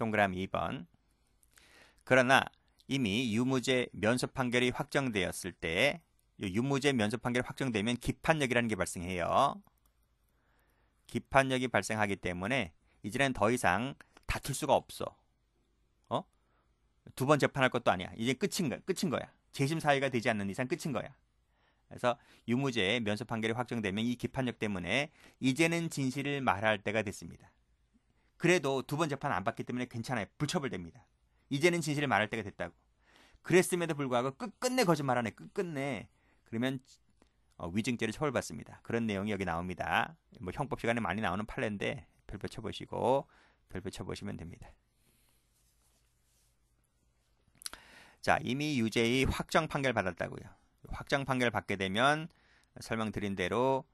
동그라미 2번. 그러나 이미 유무죄 면소 판결이 확정되었을 때 유무죄 면소 판결이 확정되면 기판력이라는 게 발생해요. 기판력이 발생하기 때문에 이제는 더 이상 다툴 수가 없어. 두 번 재판할 것도 아니야. 이제 끝인 거야. 재심 사유가 되지 않는 이상 끝인 거야. 그래서 유무죄 면소 판결이 확정되면 이 기판력 때문에 이제는 진실을 말할 때가 됐습니다. 그래도 두 번 재판 안 받기 때문에 괜찮아요. 불처벌됩니다. 이제는 진실을 말할 때가 됐다고. 그랬음에도 불구하고 끝끝내 거짓말하네. 끝끝내. 그러면 위증죄를 처벌받습니다. 그런 내용이 여기 나옵니다. 뭐 형법 시간에 많이 나오는 판례인데 별표 쳐보시고 별표 쳐보시면 됩니다. 자, 이미 유죄의 확정 판결 받았다고요. 확정 판결 받게 되면 설명드린 대로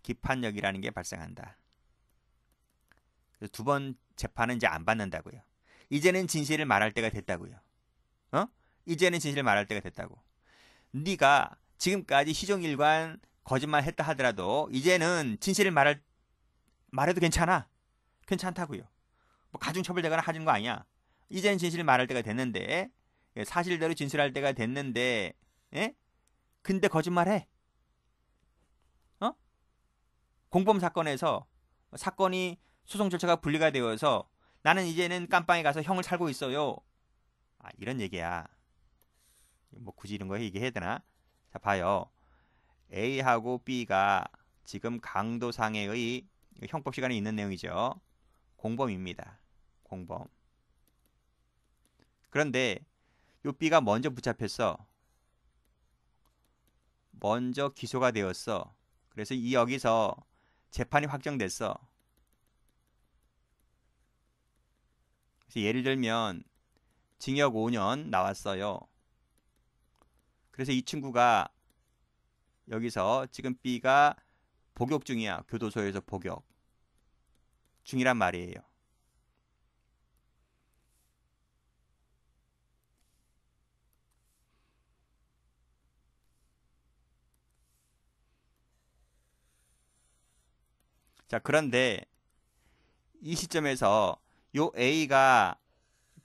기판력이라는 게 발생한다. 두 번 재판은 이제 안 받는다고요. 이제는 진실을 말할 때가 됐다고요. 이제는 진실을 말할 때가 됐다고. 네가 지금까지 시종일관 거짓말했다 하더라도 이제는 진실을 말해도 괜찮다고요. 뭐 가중처벌되거나 하는 거 아니야. 이제는 진실을 말할 때가 됐는데, 사실대로 진술할 때가 됐는데, 근데 거짓말해. 공범 사건에서 사건이 소송 절차가 분리가 되어서 나는 이제는 깜빵에 가서 형을 살고 있어요. 이런 얘기야. 뭐 굳이 이런 거 얘기해야 되나? 자, 봐요. A하고 B가 지금 강도상해의 형법 시간에 있는 내용이죠. 공범입니다. 공범. 그런데 요 B가 먼저 붙잡혔어. 먼저 기소가 되었어. 그래서 여기서 재판이 확정됐어. 그래서 예를 들면 징역 5년 나왔어요. 그래서 이 친구가 여기서 지금 B가 복역 중이야. 교도소에서 복역 중이란 말이에요. 자, 그런데 이 시점에서 요 A가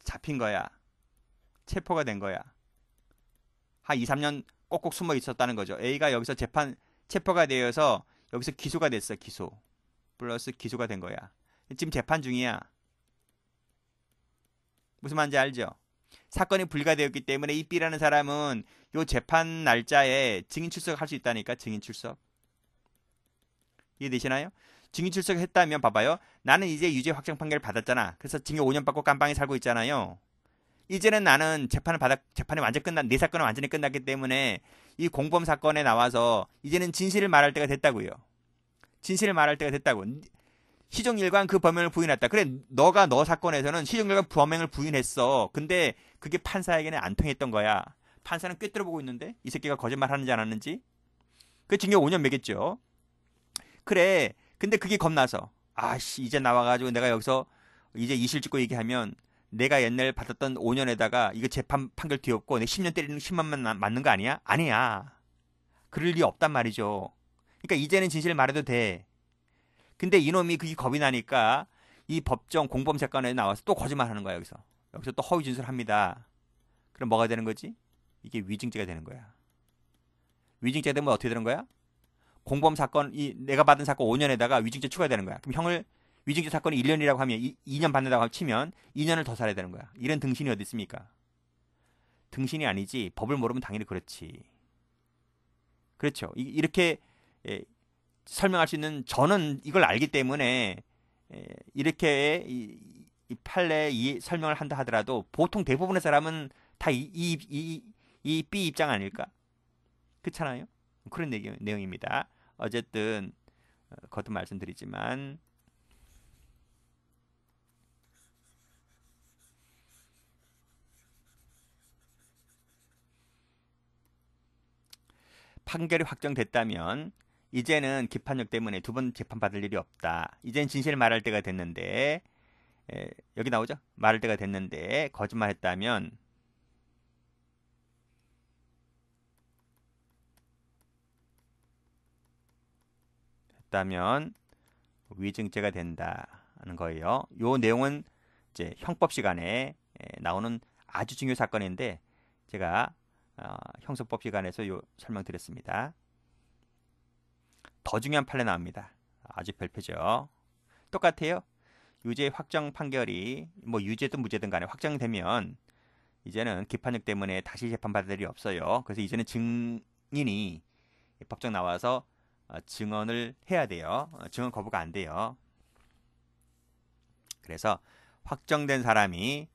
잡힌 거야. 체포가 된 거야. 한 2, 3년 꼭꼭 숨어 있었다는 거죠. A가 여기서 체포가 되어서 여기서 기소가 됐어. 기소. 플러스 기소가 된 거야. 지금 재판 중이야. 무슨 말인지 알죠? 사건이 분리가 되었기 때문에 이 B라는 사람은 요 재판 날짜에 증인 출석할 수 있다니까. 증인 출석. 이해되시나요? 증인 출석했다면 봐봐요. 나는 이제 유죄 확정 판결을 받았잖아. 그래서 징역 5년 받고 깜빵에 살고 있잖아요. 이제는 나는 재판이 완전 내 사건은 완전히 끝났기 때문에 이 공범 사건에 나와서 이제는 진실을 말할 때가 됐다고요. 진실을 말할 때가 됐다고. 시종일관 그 범행을 부인했다. 그래, 너가 너 사건에서는 시종일관 범행을 부인했어. 근데 그게 판사에게는 안 통했던 거야. 판사는 꿰뚫어 보고 있는데 이 새끼가 거짓말하는지 안 하는지. 그 징역 5년 매겼죠. 그래, 근데 그게 겁나서 이제 나와가지고 내가 여기서 이제 이실 짓고 얘기하면 내가 옛날 받았던 5년에다가 이거 재판 판결 뒤엎고 내 10년 때리는 10만만 맞는 거 아니야? 아니야. 그럴 리 없단 말이죠. 그러니까 이제는 진실을 말해도 돼. 근데 이놈이 그게 겁이 나니까 이 법정 공범 사건에 나와서 또 거짓말하는 거야. 여기서 또 허위 진술합니다. 그럼 뭐가 되는 거지? 이게 위증죄가 되는 거야. 위증죄 되면 어떻게 되는 거야? 공범 사건, 내가 받은 사건 5년에다가 위증죄 추가되는 거야. 그럼 형을 위증죄 사건이 1년이라고 하면 2년 받는다고 치면 2년을 더 살아야 되는 거야. 이런 등신이 어디 있습니까? 등신이 아니지. 법을 모르면 당연히 그렇지. 그렇죠. 이렇게 설명할 수 있는 저는 이걸 알기 때문에 이렇게 이 판례 설명을 한다 하더라도 보통 대부분의 사람은 다 이 B 입장 아닐까? 그렇잖아요. 그런 내용입니다. 어쨌든 거듭 말씀드리지만 판결이 확정됐다면 이제는 기판력 때문에 두 번 재판 받을 일이 없다. 이제는 진실을 말할 때가 됐는데 여기 나오죠? 말할 때가 됐는데 거짓말했다면 위증죄가 된다는 거예요. 요 내용은 이제 형법 시간에 나오는 아주 중요한 사건인데 제가 형사법 시간에서 설명드렸습니다. 더 중요한 판례 나옵니다. 아주 별표죠. 똑같아요. 유죄 확정 판결이 뭐 유죄든 무죄든 간에 확정되면 이제는 기판력 때문에 다시 재판받을 일이 없어요. 그래서 이제는 증인이 법정 나와서 증언을 해야 돼요. 증언 거부가 안 돼요. 그래서 확정된 사람이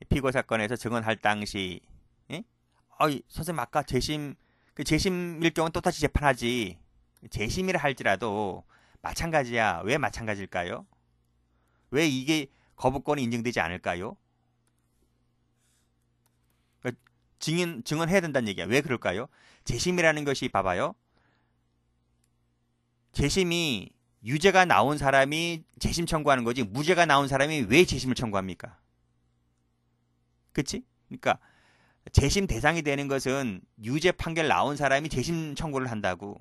피고 사건에서 증언할 당시 선생님 아까 재심 재심일 경우는 또다시 재판하지. 재심이라 할지라도 마찬가지야. 왜 마찬가지일까요? 왜 이게 거부권이 인정되지 않을까요? 그러니까 증언해야 된다는 얘기야. 왜 그럴까요? 재심이라는 것이 봐봐요. 재심이 유죄가 나온 사람이 재심 청구하는 거지 무죄가 나온 사람이 왜 재심을 청구합니까? 그치? 그러니까 재심 대상이 되는 것은 유죄 판결 나온 사람이 재심 청구를 한다고.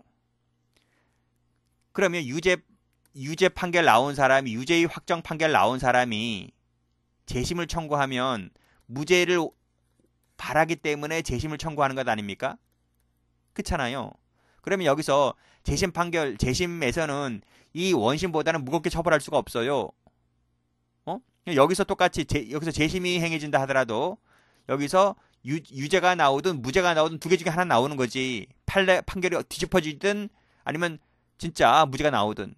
그러면 유죄 판결 나온 사람이 유죄의 확정 판결 나온 사람이 재심을 청구하면 무죄를 바라기 때문에 재심을 청구하는 것 아닙니까? 그렇잖아요. 그러면 여기서 재심에서는 이 원심보다는 무겁게 처벌할 수가 없어요. 여기서 똑같이 여기서 재심이 행해진다 하더라도 여기서 유죄가 나오든 무죄가 나오든 두 개 중에 하나 나오는 거지. 판결이 뒤집어지든 아니면 진짜 무죄가 나오든.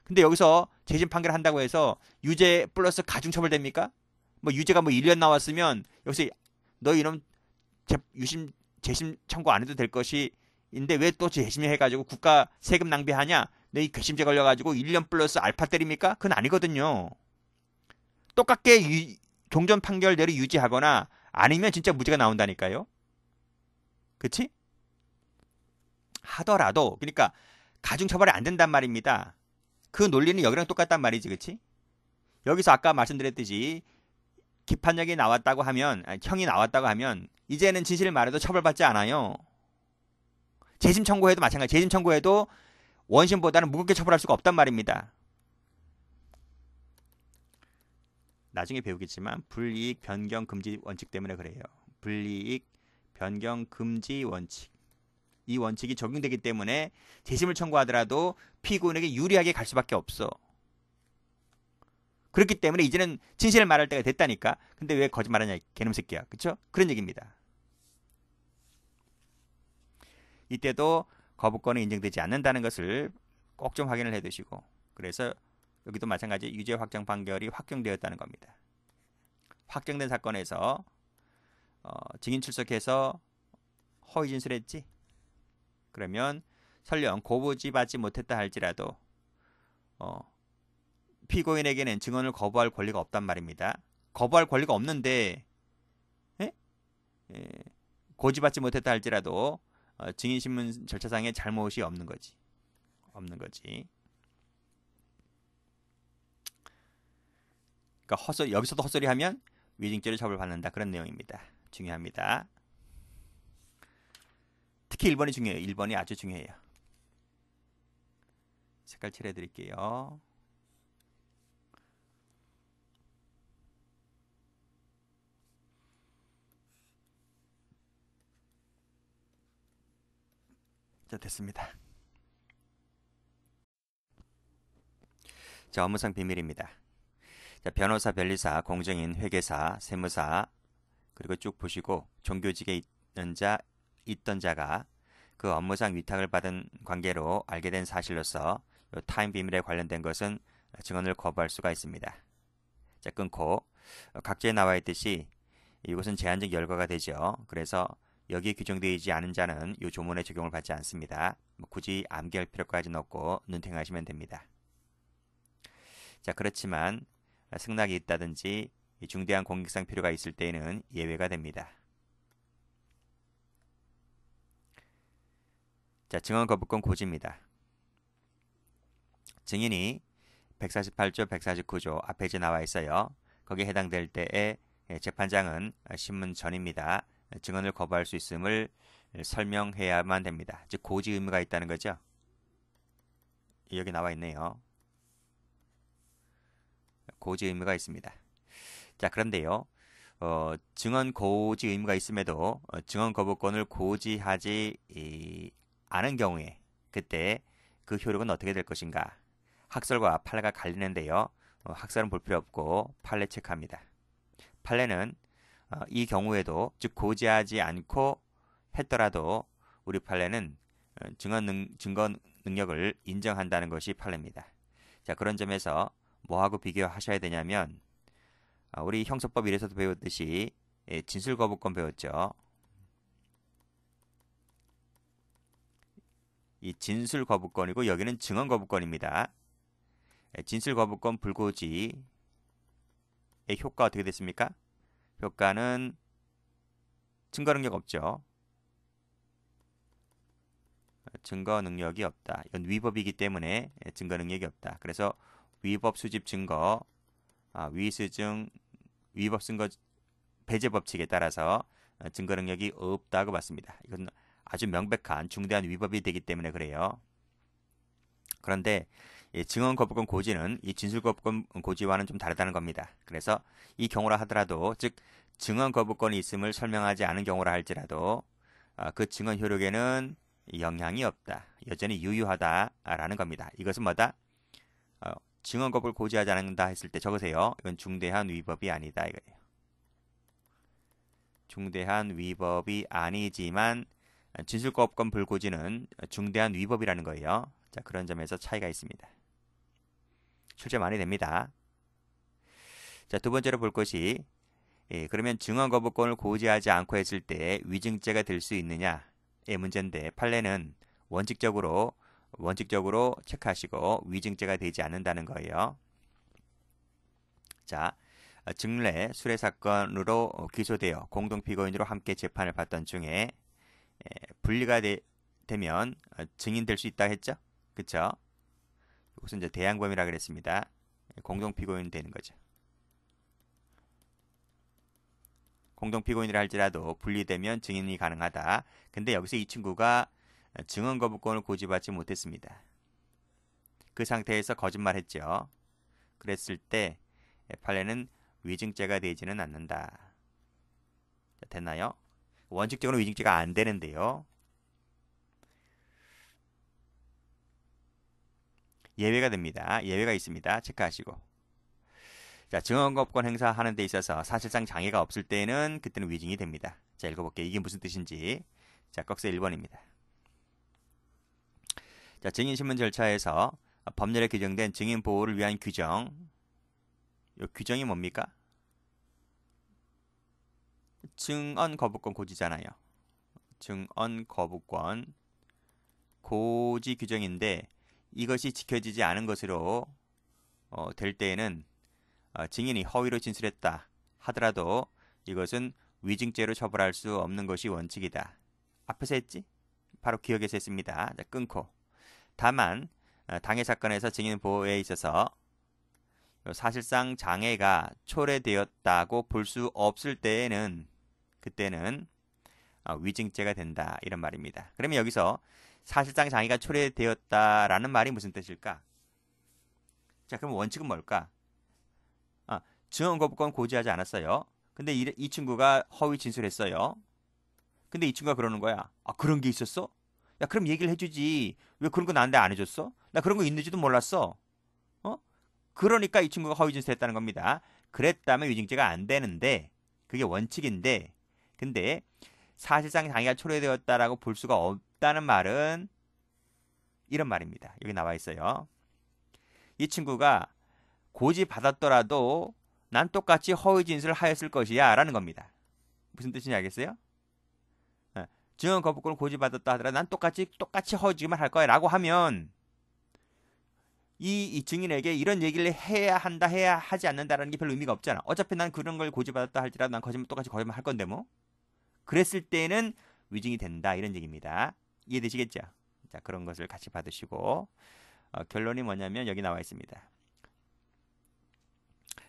근데 여기서 재심 판결을 한다고 해서 유죄 플러스 가중처벌 됩니까? 뭐 유죄가 뭐 1년 나왔으면 여기서 너 이놈 재심 청구 안 해도 될 것이인데 왜 또 재심을 해가지고 국가 세금 낭비하냐? 너 이 괘씸죄 걸려가지고 1년 플러스 알파 때립니까? 그건 아니거든요. 똑같게 종전 판결대로 유지하거나 아니면 진짜 무죄가 나온다니까요. 그치? 하더라도 그러니까 가중처벌이 안 된단 말입니다. 그 논리는 여기랑 똑같단 말이지. 그치? 여기서 아까 말씀드렸듯이 기판력이 나왔다고 하면 형이 나왔다고 하면 이제는 진실을 말해도 처벌받지 않아요. 재심 청구해도 마찬가지. 재심 청구해도 원심보다는 무겁게 처벌할 수가 없단 말입니다. 나중에 배우겠지만 불이익 변경 금지 원칙 때문에 그래요. 불이익 변경 금지 원칙. 이 원칙이 적용되기 때문에 재심을 청구하더라도 피고인에게 유리하게 갈 수밖에 없어. 그렇기 때문에 이제는 진실을 말할 때가 됐다니까. 근데 왜 거짓말하냐 개놈 새끼야. 그쵸? 그런 얘기입니다. 이때도 거부권이 인정되지 않는다는 것을 꼭 좀 확인을 해두시고 그래서 여기도 마찬가지 유죄 확정 판결이 확정되었다는 겁니다. 확정된 사건에서 증인 출석해서 허위 진술했지? 그러면 설령 고부지받지 못했다 할지라도 피고인에게는 증언을 거부할 권리가 없단 말입니다. 거부할 권리가 없는데 고지받지 못했다 할지라도 증인신문 절차상의 잘못이 없는 거지. 그러니까 여기서도 헛소리하면 위증죄를 처벌받는다. 그런 내용입니다. 중요합니다. 특히 1번이 중요해요. 1번이 아주 중요해요. 색깔 칠해드릴게요. 자, 됐습니다. 자, 업무상 비밀입니다. 자, 변호사, 변리사, 공증인, 회계사, 세무사 그리고 쭉 보시고 종교직에 있던 자가 그 업무상 위탁을 받은 관계로 알게 된 사실로서 타인 비밀에 관련된 것은 증언을 거부할 수가 있습니다. 자, 끊고 각주에 나와 있듯이 이것은 제한적 열거가 되죠. 그래서 여기에 규정되어 있지 않은 자는 이 조문에 적용을 받지 않습니다. 굳이 암기할 필요까지는 없고 눈탱하시면 됩니다. 자, 그렇지만 승낙이 있다든지 중대한 공익상 필요가 있을 때에는 예외가 됩니다. 자, 증언 거부권 고지입니다. 증인이 148조, 149조 앞에 이제 나와 있어요. 거기에 해당될 때에 재판장은 신문 전입니다. 증언을 거부할 수 있음을 설명해야만 됩니다. 즉 고지 의무가 있다는 거죠. 여기 나와 있네요. 고지 의무가 있습니다. 자, 그런데요. 증언 고지 의무가 있음에도 증언 거부권을 고지하지 않은 경우에 그때 그 효력은 어떻게 될 것인가? 학설과 판례가 갈리는데요. 학설은 볼 필요 없고 판례 체크합니다. 판례는 이 경우에도 즉 고지하지 않고 했더라도 우리 판례는 증거 능력을 인정한다는 것이 판례입니다. 자, 그런 점에서 뭐하고 비교하셔야 되냐면 우리 형사법 1에서도 배웠듯이 진술 거부권 배웠죠. 이 진술 거부권이고 여기는 증언 거부권입니다. 진술 거부권 불고지의 효과 어떻게 됐습니까? 효과는 증거 능력 없죠. 증거 능력이 없다. 이건 위법이기 때문에 증거 능력이 없다. 그래서 위법 수집 증거, 위수증, 위법 증거 배제 법칙에 따라서 증거 능력이 없다고 봤습니다. 이건 아주 명백한 중대한 위법이 되기 때문에 그래요. 그런데 증언 거부권 고지는 이 진술 거부권 고지와는 좀 다르다는 겁니다. 그래서 이 경우라 하더라도 즉 증언 거부권이 있음을 설명하지 않은 경우라 할지라도 그 증언 효력에는 영향이 없다. 여전히 유효하다라는 겁니다. 이것은 뭐다? 증언 거부를 고지하지 않는다 했을 때 적으세요. 이건 중대한 위법이 아니다 이거예요. 중대한 위법이 아니지만 진술 거부권 불고지는 중대한 위법이라는 거예요. 자, 그런 점에서 차이가 있습니다. 출제 많이 됩니다. 자, 두 번째로 볼 것이 그러면 증언 거부권을 고지하지 않고 했을 때 위증죄가 될 수 있느냐의 문제인데 판례는 원칙적으로 체크하시고 위증죄가 되지 않는다는 거예요. 자, 증례 수뢰 사건으로 기소되어 공동 피고인으로 함께 재판을 받던 중에 분리가 되면 증인될 수 있다 했죠? 그쵸? 이것은 이제 대항범이라 그랬습니다. 공동 피고인 되는 거죠. 공동 피고인이라 할지라도 분리되면 증인이 가능하다. 근데 여기서 이 친구가 증언 거부권을 고지받지 못했습니다. 그 상태에서 거짓말했죠. 그랬을 때 판례는 위증죄가 되지는 않는다. 자, 됐나요? 원칙적으로 위증죄가 안 되는데요. 예외가 됩니다. 예외가 있습니다. 체크하시고. 자, 증언 거부권 행사하는 데 있어서 사실상 장애가 없을 때는 그때는 위증이 됩니다. 자, 읽어볼게요. 이게 무슨 뜻인지. 자, 꺽쇠 1번입니다. 자, 증인신문 절차에서 법률에 규정된 증인 보호를 위한 규정. 이 규정이 뭡니까? 증언 거부권 고지잖아요. 증언 거부권 고지 규정인데 이것이 지켜지지 않은 것으로 될 때에는 증인이 허위로 진술했다 하더라도 이것은 위증죄로 처벌할 수 없는 것이 원칙이다. 앞에서 했지? 바로 기억에서 했습니다. 자, 끊고. 다만 당해 사건에서 증인 보호에 있어서 사실상 장애가 초래되었다고 볼 수 없을 때에는 그때는 위증죄가 된다 이런 말입니다. 그러면 여기서 사실상 장애가 초래되었다라는 말이 무슨 뜻일까? 자, 그럼 원칙은 뭘까? 증언 거부권 고지하지 않았어요. 근데 이 친구가 허위 진술했어요. 근데 이 친구가 그러는 거야. 그런 게 있었어? 야, 그럼 얘기를 해주지. 왜 그런 거 나한테 안 해줬어? 나 그런 거 있는지도 몰랐어. 그러니까 이 친구가 허위 진술했다는 겁니다. 그랬다면 위증죄가 안 되는데 그게 원칙인데 근데 사실상 장애가 초래되었다라고 볼 수가 없다는 말은 이런 말입니다. 여기 나와 있어요. 이 친구가 고지 받았더라도 난 똑같이 허위 진술을 하였을 것이야 라는 겁니다. 무슨 뜻인지 알겠어요? 증언 거부권을 고지받았다 하더라도 난 똑같이 허위 진술만 할 거야 라고 하면 이 증인에게 이런 얘기를 해야 한다 해야 하지 않는다라는 게 별로 의미가 없잖아. 어차피 난 그런 걸 고지받았다 할지라도 난 똑같이 거짓말 할 건데 뭐. 그랬을 때는 위증이 된다 이런 얘기입니다. 이해되시겠죠? 자, 그런 것을 같이 받으시고 결론이 뭐냐면 여기 나와 있습니다.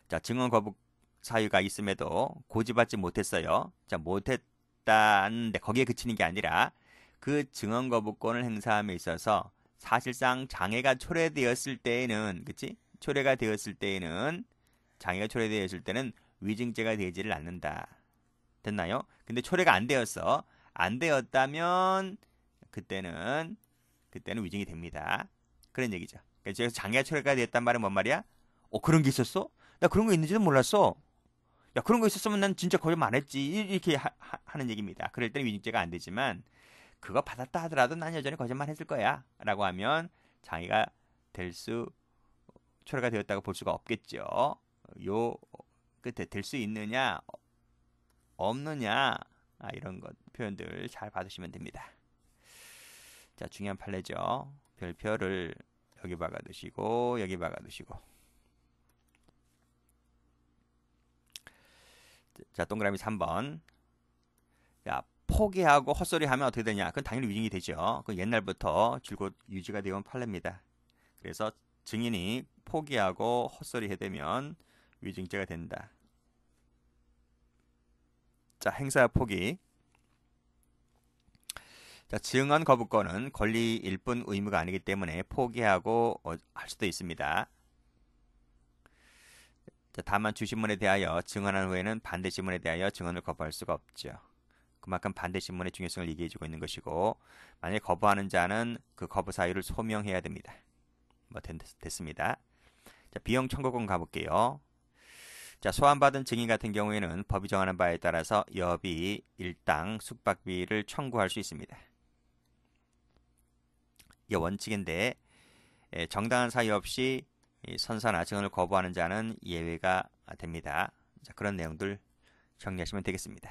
자, 증언 거부 사유가 있음에도 고지받지 못했어요. 자, 못했다는데 거기에 그치는 게 아니라 그 증언 거부권을 행사함에 있어서 사실상 장애가 초래되었을 때에는, 그치? 초래가 되었을 때에는 장애가 초래되었을 때는 위증죄가 되지를 않는다. 됐나요? 근데 초래가 안 되었어. 안 되었다면 그때는 위증이 됩니다. 그런 얘기죠. 그래서 장애가 초래가 됐단 말은 뭔 말이야? 그런 게 있었어? 나 그런 거 있는지도 몰랐어. 야, 그런 거 있었으면 난 진짜 거짓말 안 했지. 이렇게 하는 얘기입니다. 그럴 때는 위증죄가 안 되지만 그거 받았다 하더라도 난 여전히 거짓말 했을 거야. 라고 하면 장애가 초래가 되었다고 볼 수가 없겠죠. 요 끝에 될 수 있느냐 없느냐 이런 것 표현들 잘 받으시면 됩니다. 자, 중요한 판례죠. 별표를 여기 박아두시고 여기 박아두시고. 자, 동그라미 3번. 자, 포기하고 헛소리하면 어떻게 되냐? 그건 당연히 위증이 되죠. 그 옛날부터 줄곧 유지가 되어 온 판례입니다. 그래서 증인이 포기하고 헛소리 해대면 위증죄가 된다. 자, 행사 포기. 자, 증언 거부권은 권리일 뿐 의무가 아니기 때문에 포기하고 할 수도 있습니다. 자, 다만 주신문에 대하여 증언한 후에는 반대 신문에 대하여 증언을 거부할 수가 없죠. 그만큼 반대 신문의 중요성을 얘기해주고 있는 것이고, 만약에 거부하는 자는 그 거부 사유를 소명해야 됩니다. 됐습니다. 자, 비용 청구권 가볼게요. 자, 소환받은 증인 같은 경우에는 법이 정하는 바에 따라서 여비, 일당, 숙박비를 청구할 수 있습니다. 이게 원칙인데 정당한 사유 없이 선사나 증언을 거부하는 자는 예외가 됩니다. 자, 그런 내용들 정리하시면 되겠습니다.